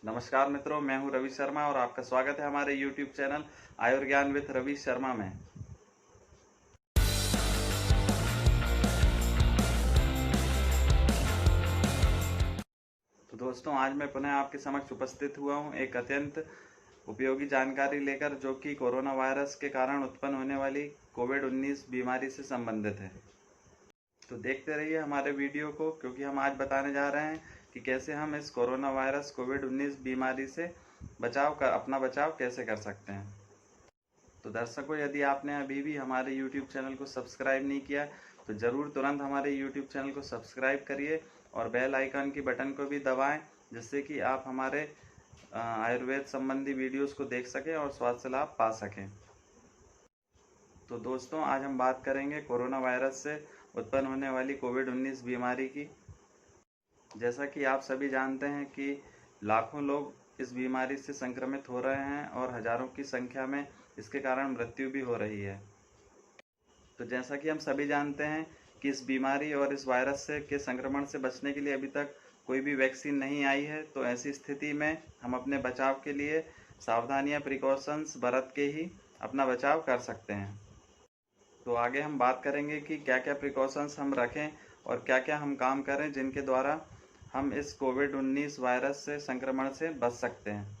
नमस्कार मित्रों, मैं हूं रवि शर्मा और आपका स्वागत है हमारे YouTube channel Ayurgyan with Ravi Sharma में। तो दोस्तों, आज मैं पुनः आपके समक्ष उपस्थित हुआ हूं एक अत्यंत उपयोगी जानकारी लेकर, जो कि कोरोना वायरस के कारण उत्पन्न होने वाली कोविड-19 बीमारी से संबंधित है। तो देखते रहिए हमारे वीडियो को, क्योंकि हम आज बताने जा रहे हैं कि कैसे हम इस कोरोना वायरस कोविड-19 बीमारी से अपना बचाव कैसे कर सकते हैं। तो दर्शकों, यदि आपने अभी भी हमारे YouTube चैनल को सब्सक्राइब नहीं किया तो ज़रूर तुरंत हमारे YouTube चैनल को सब्सक्राइब करिए और बेल आइकन की बटन को भी दबाएं, जिससे कि आप हमारे आयुर्वेद संबंधी वीडियोस को देख सकें और स्वास्थ्य लाभ पा सकें। तो दोस्तों, आज हम बात करेंगे कोरोना वायरस से उत्पन्न होने वाली कोविड-19 बीमारी की। जैसा कि आप सभी जानते हैं कि लाखों लोग इस बीमारी से संक्रमित हो रहे हैं और हजारों की संख्या में इसके कारण मृत्यु भी हो रही है। तो जैसा कि हम सभी जानते हैं कि इस बीमारी और इस वायरस के संक्रमण से बचने के लिए अभी तक कोई भी वैक्सीन नहीं आई है। तो ऐसी स्थिति में हम अपने बचाव के लिए सावधानियां, प्रिकॉशंस बरत के ही अपना बचाव कर सकते हैं। तो आगे हम बात करेंगे कि क्या क्या प्रिकॉशंस हम रखें और क्या क्या हम काम करें जिनके द्वारा हम इस कोविड-19 वायरस से संक्रमण से बच सकते हैं।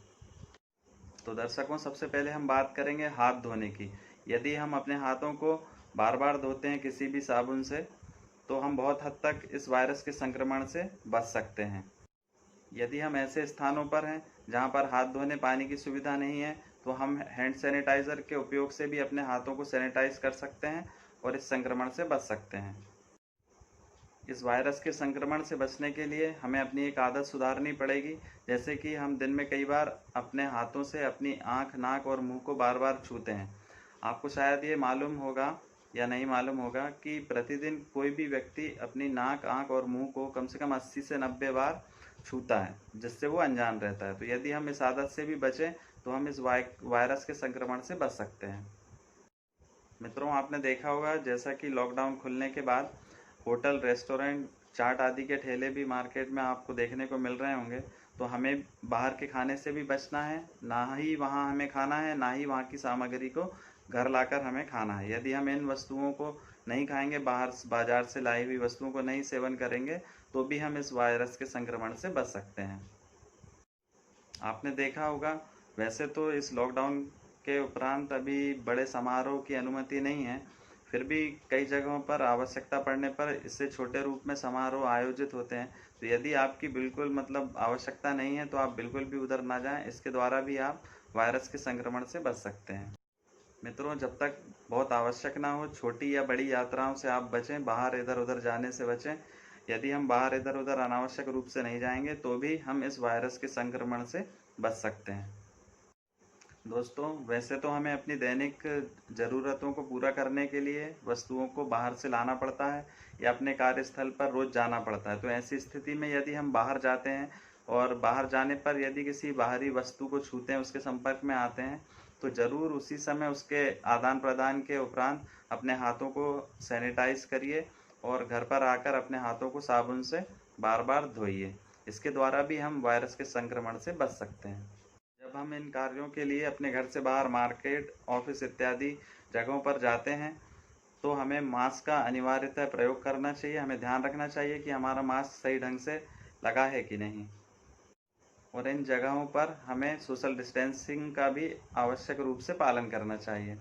तो दर्शकों, सबसे पहले हम बात करेंगे हाथ धोने की। यदि हम अपने हाथों को बार बार धोते हैं किसी भी साबुन से, तो हम बहुत हद तक इस वायरस के संक्रमण से बच सकते हैं। यदि हम ऐसे स्थानों पर हैं जहां पर हाथ धोने पानी की सुविधा नहीं है, तो हम हैंड सैनिटाइज़र के उपयोग से भी अपने हाथों को सैनिटाइज कर सकते हैं और इस संक्रमण से बच सकते हैं। इस वायरस के संक्रमण से बचने के लिए हमें अपनी एक आदत सुधारनी पड़ेगी, जैसे कि हम दिन में कई बार अपने हाथों से अपनी आँख, नाक और मुंह को बार बार छूते हैं। आपको शायद ये मालूम होगा या नहीं मालूम होगा कि प्रतिदिन कोई भी व्यक्ति अपनी नाक, आँख और मुंह को कम से कम 80 से 90 बार छूता है, जिससे वो अनजान रहता है। तो यदि हम इस आदत से भी बचें तो हम इस वायरस के संक्रमण से बच सकते हैं। मित्रों, आपने देखा होगा जैसा कि लॉकडाउन खुलने के बाद होटल, रेस्टोरेंट, चाट आदि के ठेले भी मार्केट में आपको देखने को मिल रहे होंगे। तो हमें बाहर के खाने से भी बचना है, ना ही वहाँ हमें खाना है, ना ही वहाँ की सामग्री को घर लाकर हमें खाना है। यदि हम इन वस्तुओं को नहीं खाएंगे, बाजार से लाई हुई वस्तुओं को नहीं सेवन करेंगे, तो भी हम इस वायरस के संक्रमण से बच सकते हैं। आपने देखा होगा, वैसे तो इस लॉकडाउन के उपरांत अभी बड़े समारोह की अनुमति नहीं है, फिर भी कई जगहों पर आवश्यकता पड़ने पर इससे छोटे रूप में समारोह आयोजित होते हैं। तो यदि आपकी बिल्कुल आवश्यकता नहीं है तो आप बिल्कुल भी उधर ना जाएं। इसके द्वारा भी आप वायरस के संक्रमण से बच सकते हैं। मित्रों, जब तक बहुत आवश्यक ना हो, छोटी या बड़ी यात्राओं से आप बचें, बाहर इधर उधर जाने से बचें। यदि हम बाहर इधर उधर अनावश्यक रूप से नहीं जाएंगे तो भी हम इस वायरस के संक्रमण से बच सकते हैं। दोस्तों, वैसे तो हमें अपनी दैनिक ज़रूरतों को पूरा करने के लिए वस्तुओं को बाहर से लाना पड़ता है या अपने कार्यस्थल पर रोज़ जाना पड़ता है। तो ऐसी स्थिति में यदि हम बाहर जाते हैं और बाहर जाने पर यदि किसी बाहरी वस्तु को छूते हैं, उसके संपर्क में आते हैं, तो ज़रूर उसी समय उसके आदान प्रदान के उपरांत अपने हाथों को सैनिटाइज करिए और घर पर आकर अपने हाथों को साबुन से बार बार धोइए। इसके द्वारा भी हम वायरस के संक्रमण से बच सकते हैं। जब हम इन कार्यों के लिए अपने घर से बाहर मार्केट, ऑफिस इत्यादि जगहों पर जाते हैं, तो हमें मास्क का अनिवार्यतः प्रयोग करना चाहिए। हमें ध्यान रखना चाहिए कि हमारा मास्क सही ढंग से लगा है कि नहीं, और इन जगहों पर हमें सोशल डिस्टेंसिंग का भी आवश्यक रूप से पालन करना चाहिए।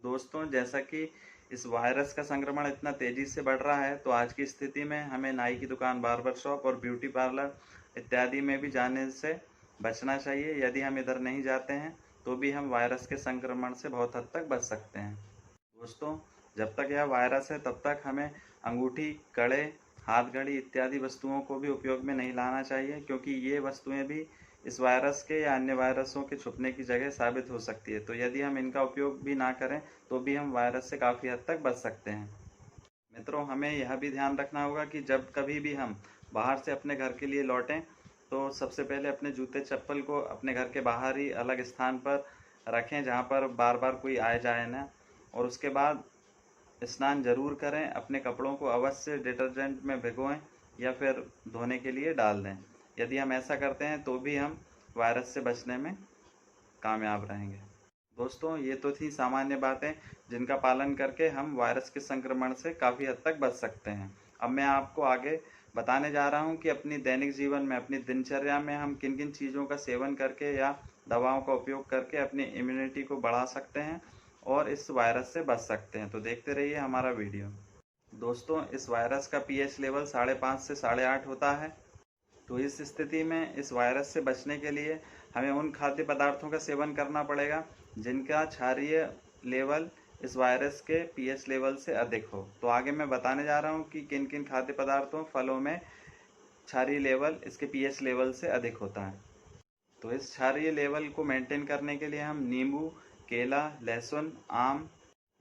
दोस्तों, जैसा कि इस वायरस का संक्रमण इतना तेज़ी से बढ़ रहा है, तो आज की स्थिति में हमें नाई की दुकान, बार्बर शॉप और ब्यूटी पार्लर इत्यादि में भी जाने से बचना चाहिए। यदि हम इधर नहीं जाते हैं तो भी हम वायरस के संक्रमण से बहुत हद तक बच सकते हैं। दोस्तों, जब तक यह वायरस है तब तक हमें अंगूठी, कड़े, हाथ घड़ी इत्यादि वस्तुओं को भी उपयोग में नहीं लाना चाहिए, क्योंकि ये वस्तुएं भी इस वायरस के या अन्य वायरसों के छुपने की जगह साबित हो सकती है। तो यदि हम इनका उपयोग भी ना करें तो भी हम वायरस से काफ़ी हद तक बच सकते हैं। मित्रों, हमें यह भी ध्यान रखना होगा कि जब कभी भी हम बाहर से अपने घर के लिए लौटें, तो सबसे पहले अपने जूते चप्पल को अपने घर के बाहर ही अलग स्थान पर रखें, जहाँ पर बार बार कोई आए जाए ना। और उसके बाद स्नान जरूर करें। अपने कपड़ों को अवश्य डिटर्जेंट में भिगोएं या फिर धोने के लिए डाल दें। यदि हम ऐसा करते हैं तो भी हम वायरस से बचने में कामयाब रहेंगे। दोस्तों, ये तो थी सामान्य बातें जिनका पालन करके हम वायरस के संक्रमण से काफ़ी हद तक बच सकते हैं। अब मैं आपको आगे बताने जा रहा हूँ कि अपनी दैनिक जीवन में, अपनी दिनचर्या में हम किन किन चीज़ों का सेवन करके या दवाओं का उपयोग करके अपनी इम्यूनिटी को बढ़ा सकते हैं और इस वायरस से बच सकते हैं। तो देखते रहिए हमारा वीडियो। दोस्तों, इस वायरस का pH लेवल 5.5 से 8.5 होता है। तो इस स्थिति में इस वायरस से बचने के लिए हमें उन खाद्य पदार्थों का सेवन करना पड़ेगा जिनका क्षारीय लेवल इस वायरस के pH लेवल से अधिक हो। तो आगे मैं बताने जा रहा हूँ कि किन किन खाद्य पदार्थों, फलों में क्षारीय लेवल इसके pH लेवल से अधिक होता है। तो इस क्षारीय लेवल को मेंटेन करने के लिए हम नींबू, केला, लहसुन, आम,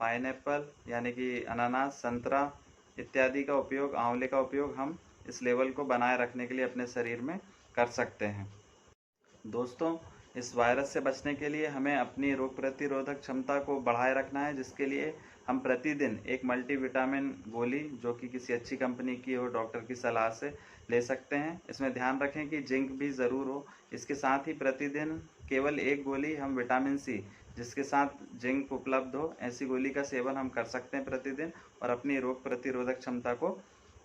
पाइनएप्पल यानी कि अनानास, संतरा इत्यादि का उपयोग, आंवले का उपयोग हम इस लेवल को बनाए रखने के लिए अपने शरीर में कर सकते हैं। दोस्तों, इस वायरस से बचने के लिए हमें अपनी रोग प्रतिरोधक क्षमता को बढ़ाए रखना है, जिसके लिए हम प्रतिदिन एक मल्टीविटामिन गोली जो कि किसी अच्छी कंपनी की हो, डॉक्टर की सलाह से ले सकते हैं। इसमें ध्यान रखें कि जिंक भी ज़रूर हो। इसके साथ ही प्रतिदिन केवल एक गोली हम विटामिन सी जिसके साथ जिंक उपलब्ध हो, ऐसी गोली का सेवन हम कर सकते हैं प्रतिदिन और अपनी रोग प्रतिरोधक क्षमता को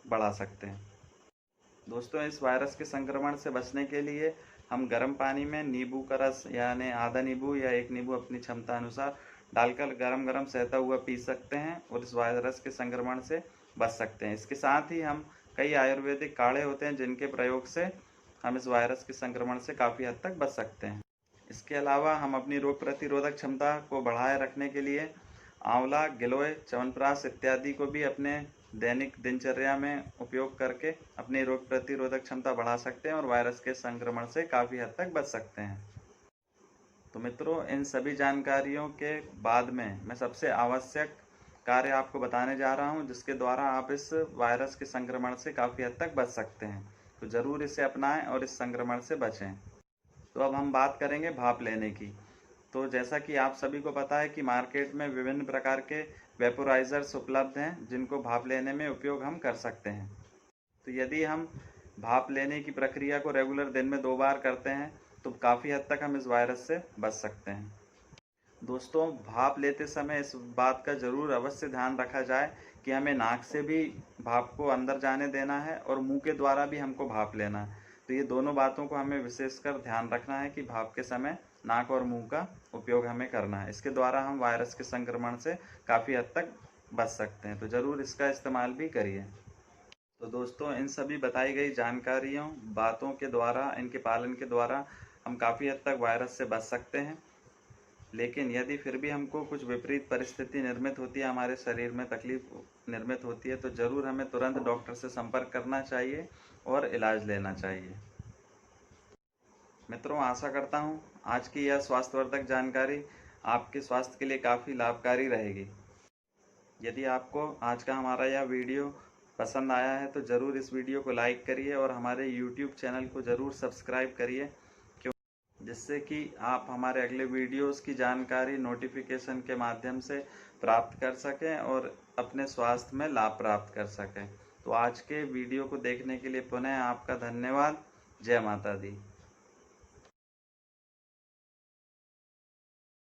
बढ़ा सकते हैं। दोस्तों, इस वायरस के संक्रमण से बचने के लिए हम गर्म पानी में नींबू का रस यानी आधा नींबू या एक नींबू अपनी क्षमता अनुसार डालकर गरम गरम सहता हुआ पी सकते हैं और इस वायरस के संक्रमण से बच सकते हैं। इसके साथ ही हम कई आयुर्वेदिक काढ़े होते हैं जिनके प्रयोग से हम इस वायरस के संक्रमण से काफ़ी हद तक बच सकते हैं। इसके अलावा हम अपनी रोग प्रतिरोधक क्षमता को बढ़ाए रखने के लिए आंवला, गिलोय, च्यवनप्राश इत्यादि को भी अपने दैनिक दिनचर्या में उपयोग करके अपनी रोग प्रतिरोधक क्षमता बढ़ा सकते हैं और वायरस के संक्रमण से काफ़ी हद तक बच सकते हैं। तो मित्रों, इन सभी जानकारियों के बाद में मैं सबसे आवश्यक कार्य आपको बताने जा रहा हूं जिसके द्वारा आप इस वायरस के संक्रमण से काफ़ी हद तक बच सकते हैं। तो ज़रूर इसे अपनाएं और इस संक्रमण से बचें। तो अब हम बात करेंगे भाप लेने की। तो जैसा कि आप सभी को पता है कि मार्केट में विभिन्न प्रकार के वेपोराइजर्स उपलब्ध हैं जिनको भाप लेने में उपयोग हम कर सकते हैं। तो यदि हम भाप लेने की प्रक्रिया को रेगुलर दिन में 2 बार करते हैं तो काफ़ी हद तक हम इस वायरस से बच सकते हैं। दोस्तों, भाप लेते समय इस बात का ज़रूर अवश्य ध्यान रखा जाए कि हमें नाक से भी भाप को अंदर जाने देना है और मुंह के द्वारा भी हमको भाप लेना है। तो ये दोनों बातों को हमें विशेषकर ध्यान रखना है कि भाप के समय नाक और मुंह का उपयोग हमें करना है। इसके द्वारा हम वायरस के संक्रमण से काफ़ी हद तक बच सकते हैं। तो ज़रूर इसका इस्तेमाल भी करिए। तो दोस्तों, इन सभी बताई गई जानकारियों, बातों के द्वारा, इनके पालन के द्वारा हम काफ़ी हद तक वायरस से बच सकते हैं। लेकिन यदि फिर भी हमको कुछ विपरीत परिस्थिति निर्मित होती है, हमारे शरीर में तकलीफ निर्मित होती है, तो ज़रूर हमें तुरंत डॉक्टर से संपर्क करना चाहिए और इलाज लेना चाहिए। मित्रों, आशा करता हूँ आज की यह स्वास्थ्यवर्धक जानकारी आपके स्वास्थ्य के लिए काफ़ी लाभकारी रहेगी। यदि आपको आज का हमारा यह वीडियो पसंद आया है तो ज़रूर इस वीडियो को लाइक करिए और हमारे YouTube चैनल को ज़रूर सब्सक्राइब करिए, जिससे कि आप हमारे अगले वीडियोस की जानकारी नोटिफिकेशन के माध्यम से प्राप्त कर सकें और अपने स्वास्थ्य में लाभ प्राप्त कर सकें। तो आज के वीडियो को देखने के लिए पुनः आपका धन्यवाद। जय माता दी।